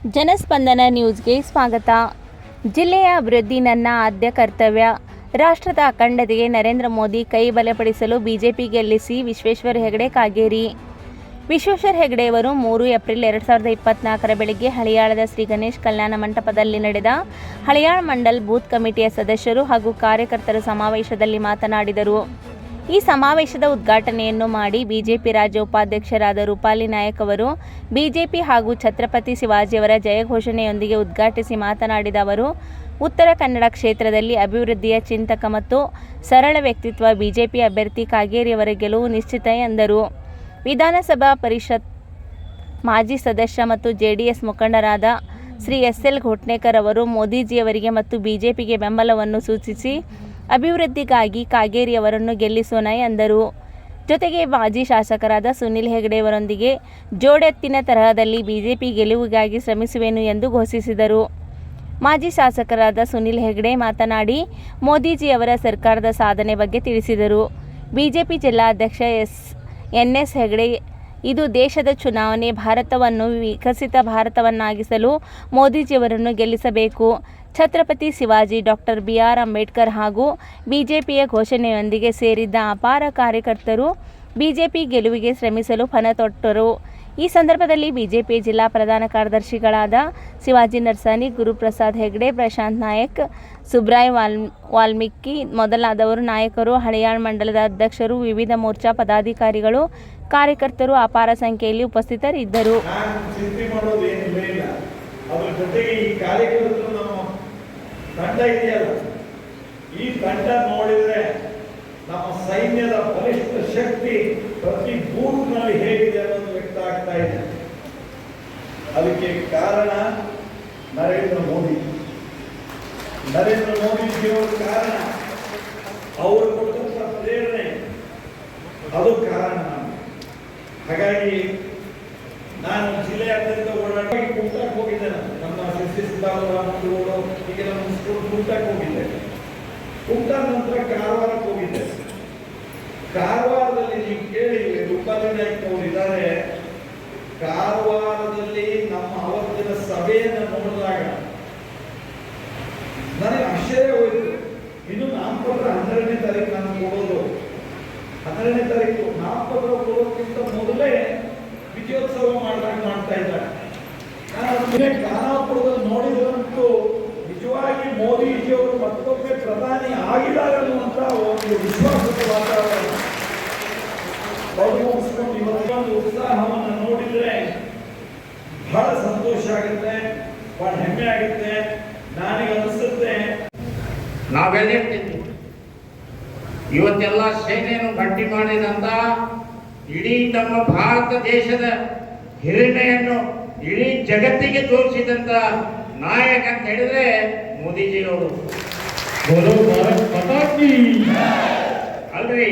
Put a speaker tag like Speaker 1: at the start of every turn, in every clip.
Speaker 1: ಜನಸ್ಪಂದನ ನ್ಯೂಸ್ಗೆ ಸ್ವಾಗತ. ಜಿಲ್ಲೆಯ ಅಭಿವೃದ್ಧಿ ನನ್ನ ಆದ್ಯ ಕರ್ತವ್ಯ. ರಾಷ್ಟ್ರದ ಅಖಂಡತೆಗೆ ನರೇಂದ್ರ ಮೋದಿ ಕೈ ಬಲಪಡಿಸಲು ಬಿಜೆಪಿ ಗೆಲ್ಲಿಸಿ. ವಿಶ್ವೇಶ್ವರ ಹೆಗಡೆ ಕಾಗೇರಿ. ವಿಶ್ವೇಶ್ವರ ಹೆಗಡೆಯವರು 3 ಏಪ್ರಿಲ್ 2024 ಬೆಳಗ್ಗೆ ಹಳಿಯಾಳದ ಶ್ರೀ ಗಣೇಶ್ ಕಲ್ಯಾಣ ಮಂಟಪದಲ್ಲಿ ನಡೆದ ಹಳಿಯಾಳ ಮಂಡಲ್ ಬೂತ್ ಕಮಿಟಿಯ ಸದಸ್ಯರು ಹಾಗೂ ಕಾರ್ಯಕರ್ತರ ಸಮಾವೇಶದಲ್ಲಿ ಮಾತನಾಡಿದರು. ಈ ಸಮಾವೇಶದ ಉದ್ಘಾಟನೆಯನ್ನು ಮಾಡಿ ಬಿಜೆಪಿ ರಾಜ್ಯ ಉಪಾಧ್ಯಕ್ಷರಾದ ರೂಪಾಲಿ ನಾಯಕ್ ಅವರು ಬಿಜೆಪಿ ಹಾಗೂ ಛತ್ರಪತಿ ಶಿವಾಜಿಯವರ ಜಯಘೋಷಣೆಯೊಂದಿಗೆ ಉದ್ಘಾಟಿಸಿ ಮಾತನಾಡಿದ ಅವರು, ಉತ್ತರ ಕನ್ನಡ ಕ್ಷೇತ್ರದಲ್ಲಿ ಅಭಿವೃದ್ಧಿಯ ಚಿಂತಕ ಮತ್ತು ಸರಳ ವ್ಯಕ್ತಿತ್ವ ಬಿಜೆಪಿ ಅಭ್ಯರ್ಥಿ ಕಾಗೇರಿಯವರ ಗೆಲುವು ನಿಶ್ಚಿತ ಎಂದರು. ವಿಧಾನಸಭಾ ಪರಿಷತ್ ಮಾಜಿ ಸದಸ್ಯ ಮತ್ತು ಜೆಡಿಎಸ್ ಮುಖಂಡರಾದ ಶ್ರೀ ಎಸ್.ಎಲ್. ಘೋಟ್ನೇಕರ್ ಅವರು ಮೋದಿಜಿಯವರಿಗೆ ಮತ್ತು ಬಿಜೆಪಿಗೆ ಬೆಂಬಲವನ್ನು ಸೂಚಿಸಿ ಅಭಿವೃದ್ಧಿಗಾಗಿ ಕಾಗೇರಿಯವರನ್ನು ಗೆಲ್ಲಿಸೋಣ ಎಂದರು. ಜೊತೆಗೆ ಮಾಜಿ ಶಾಸಕರಾದ ಸುನಿಲ್ ಹೆಗಡೆಯವರೊಂದಿಗೆ ಜೋಡೆತ್ತಿನ ತರಹದಲ್ಲಿ ಬಿಜೆಪಿ ಗೆಲುವಿಗಾಗಿ ಶ್ರಮಿಸುವೆನು ಎಂದು ಘೋಷಿಸಿದರು. ಮಾಜಿ ಶಾಸಕರಾದ ಸುನಿಲ್ ಹೆಗಡೆ ಮಾತನಾಡಿ ಮೋದಿಜಿಯವರ ಸರ್ಕಾರದ ಸಾಧನೆ ಬಗ್ಗೆ ತಿಳಿಸಿದರು. ಬಿಜೆಪಿ ಜಿಲ್ಲಾಧ್ಯಕ್ಷ ಎನ್.ಎಸ್. ಹೆಗಡೆ, ಇದು ದೇಶದ ಚುನಾವಣೆ. ಭಾರತವನ್ನು ವಿಕಸಿತ ಭಾರತವನ್ನಾಗಿಸಲು ಮೋದಿಜಿಯವರನ್ನು ಗೆಲ್ಲಿಸಬೇಕು. ಛತ್ರಪತಿ ಶಿವಾಜಿ, ಡಾಕ್ಟರ್ ಬಿ.ಆರ್. ಅಂಬೇಡ್ಕರ್ ಹಾಗೂ ಬಿಜೆಪಿಯ ಘೋಷಣೆಯೊಂದಿಗೆ ಸೇರಿದ್ದ ಅಪಾರ ಕಾರ್ಯಕರ್ತರು ಬಿಜೆಪಿ ಗೆಲುವಿಗೆ ಶ್ರಮಿಸಲು ಪಣತೊಟ್ಟರು. ಈ ಸಂದರ್ಭದಲ್ಲಿ ಬಿಜೆಪಿ ಜಿಲ್ಲಾ ಪ್ರಧಾನ ಕಾರ್ಯದರ್ಶಿಗಳಾದ ಶಿವಾಜಿ ನರ್ಸಾನಿ, ಗುರುಪ್ರಸಾದ್ ಹೆಗಡೆ, ಪ್ರಶಾಂತ್ ನಾಯಕ್, ಸುಬ್ರಾಯ್ ವಾಲ್ಮೀಕಿ ಮೊದಲಾದವರು ನಾಯಕರು, ಹಳಿಯಾಳ ಮಂಡಲದ ಅಧ್ಯಕ್ಷರು, ವಿವಿಧ ಮೋರ್ಚಾ ಪದಾಧಿಕಾರಿಗಳು, ಕಾರ್ಯಕರ್ತರು ಅಪಾರ ಸಂಖ್ಯೆಯಲ್ಲಿ ಉಪಸ್ಥಿತರಿದ್ದರು.
Speaker 2: ತಂಡ ಇದೆಯಲ್ಲ, ಈ ತಂಡ ನೋಡಿದ್ರೆ ನಮ್ಮ ಸೈನ್ಯದ ಬಲಿಷ್ಠ ಶಕ್ತಿ ಪ್ರತಿ ಬೂತ್ನಲ್ಲಿ ಹೇಗಿದೆ ಅನ್ನೋದು ವ್ಯಕ್ತ ಆಗ್ತಾ ಇದೆ. ಅದಕ್ಕೆ ಕಾರಣ ನರೇಂದ್ರ ಮೋದಿಜಿಯವರ ಕಾರಣ, ಅವರು ಕೊಟ್ಟಂತ ಪ್ರೇರಣೆ, ಅದು ಕಾರಣ. ಹಾಗಾಗಿ ನಾನು ಜಿಲ್ಲೆಯಾದ್ಯಂತ ಓಡಾಡಿ ಕುಮಟಾಕ್ಕೆ ಹೋಗಿದ್ದೇನೆ. ನಮ್ಮ ಸಿದ್ದಾಮೂರು ಈಗ ನಮ್ಮ ಸ್ಕೂಲ್ ಕುಮಟಾಕ್ಕೆ ಹೋಗಿದ್ದೆ. ಕುಮಟಾ ನಂತರ ಕಾರವಾರಕ್ಕೆ ಹೋಗಿದ್ದೆ. ಕಾರವಾರದಲ್ಲಿ ನೀವು ಕೇಳಿ, ರೂಪಾಲಿ ನಾಯ್ಕ ಅವರು ಇದ್ದಾರೆ. ಕಾರವಾರದಲ್ಲಿ ನಮ್ಮ ಅವತ್ತಿನ ಸಭೆಯನ್ನು ನೋಡಿದಾಗ ನನಗೆ ಆಶ್ಚರ್ಯ ಹೋಯಿತು. ಇನ್ನು ನಾಮಪತ್ರ 12ನೇ ತಾರೀಕು ನಾನು ಕೊಡೋದು. 12ನೇ ತಾರೀಕು ನಾಮಪತ್ರ ಕೊಡೋದಕ್ಕಿಂತ ಮೊದಲೇ ವಿಜಯೋತ್ಸವ ಮಾಡ್ತಾ ಇದ್ದಾರೆ. ಖಾನಾಪುರದಲ್ಲಿ ನೋಡಿದಂತೂ ನಿಜವಾಗಿ ಮೋದಿಜಿಯವರು ಮತ್ತೊಮ್ಮೆ ಪ್ರಧಾನಿ ಆಗಿದ್ದಾರೆ ಅನ್ನುವಂತ ಒಂದು ವಿಶ್ವಾಸದ ವಾತಾವರಣ ಮುಗಿಸ್ಕೊಂಡು ಇವತ್ತೊಂದು ಉತ್ಸಾಹವನ್ನು ನೋಡಿದ್ರೆ ಬಹಳ ಸಂತೋಷ ಆಗುತ್ತೆ, ಬಹಳ ಹೆಮ್ಮೆ ಆಗುತ್ತೆ. ನನಗೆ ಅನಿಸುತ್ತೆ
Speaker 3: ನಾವೆಲ್ಲಿರ್ತಿದ್ವಿ, ಇವತ್ತೆಲ್ಲ ಸೇನೆಯನ್ನು ಗಟ್ಟಿ ಮಾಡಿದಂತ, ಇಡೀ ನಮ್ಮ ಭಾರತ ದೇಶದ ಹಿರಿಮೆಯನ್ನು ಇಡೀ ಜಗತ್ತಿಗೆ ತೋರಿಸಿದಂತ ನಾಯಕ ಅಂತ ಹೇಳಿದ್ರೆ ಮೋದಿಜಿಯವರು. ಅಲ್ರಿ,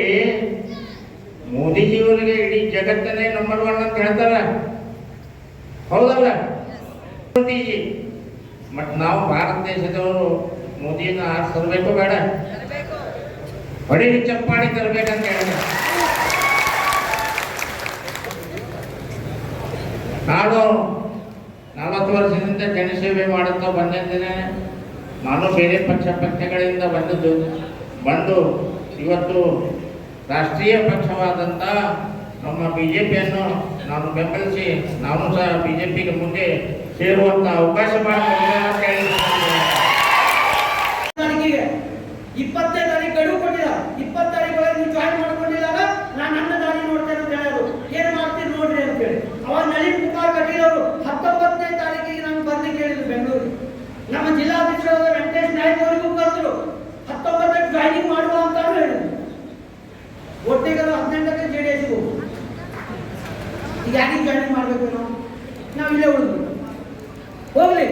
Speaker 3: ಮೋದಿಜಿಯವರಿಗೆ ಇಡೀ ಜಗತ್ತನ್ನೇ ನಂಬರ್ 1 ಅಂತ ಹೇಳ್ತಾರ, ಹೌದಲ್ಲ ಮೋದಿಜಿ? ಮತ್ ನಾವು ಭಾರತ ದೇಶದವರು ಮೋದಿನ ಆರಿಸಬೇಕು ಬೇಡ, ಹೊಡಿಗೆ ಚಪ್ಪಾಡಿ ತರಬೇಕಂತ ಹೇಳಿದ್ರೆ ನಾನು 40 ವರ್ಷದಿಂದ ಜನಸೇವೆ ಮಾಡುತ್ತಾ ಬಂದಿದ್ದೇನೆ. ನಾನು ಬೇರೆ ಪಕ್ಷಗಳಿಂದ ಬಂದು ಇವತ್ತು ರಾಷ್ಟ್ರೀಯ ಪಕ್ಷವಾದಂಥ ನಮ್ಮ ಬಿಜೆಪಿಯನ್ನು ನಾನು ಬೆಂಬಲಿಸಿ ನಾನು ಸಹ ಬಿಜೆಪಿಗೆ ಮುಂದೆ ಸೇರುವಂತ ಅವಕಾಶ ಮಾಡಿಕೊಟ್ಟಿದೆ ಅಂತ ಹೇಳಿ
Speaker 4: 20ನೇ ತಾರೀಕು ಗಡುವು ಕೊಟ್ಟಿಲ್ಲ. 20 ತಾರೀಕು ನೀವು ಜಾಯಿನ್ ಮಾಡ್ಕೊಂಡಿದ್ದಾಗ ನಾನು ನನ್ನ ದಾರಿ ನೋಡ್ತೇನೆ ಅಂತ ಹೇಳೋದು. ಏನು ಮಾಡ್ತೀನಿ ನೋಡ್ರಿ ಅಂತ ಹೇಳಿ ಅವಾಗ ನಳಿನ್ ಕುಮಾರ್ ಕಟೀಲ್ ಅವರು 19ನೇ ತಾರೀಕಿಗೆ ನಾನು ಬಂದು ಕೇಳಿದ್ರು ಬೆಂಗಳೂರು. ನಮ್ಮ ಜಿಲ್ಲಾಧ್ಯಕ್ಷರಾದ ವೆಂಕಟೇಶ್ ನಾಯ್ಕ ಅವರಿಗೂ ಕರೆದ್ರು, 19ಕ್ಕೆ ಜಾಯಿನಿಂಗ್ ಮಾಡುವ ಅಂತ ಹೇಳಿದ್ರು. ಒಟ್ಟಿಗೆ 18ಕ್ಕೆ JDS ಹೋಗು. ಈಗ ಯಾರಿಗೆ ಜಾಯಿನಿಂಗ್ ಮಾಡಬೇಕು? ನಾವು ಇಲ್ಲೇ ಉಳಿದ್ವಿ, ಹೋಗ್ಲಿ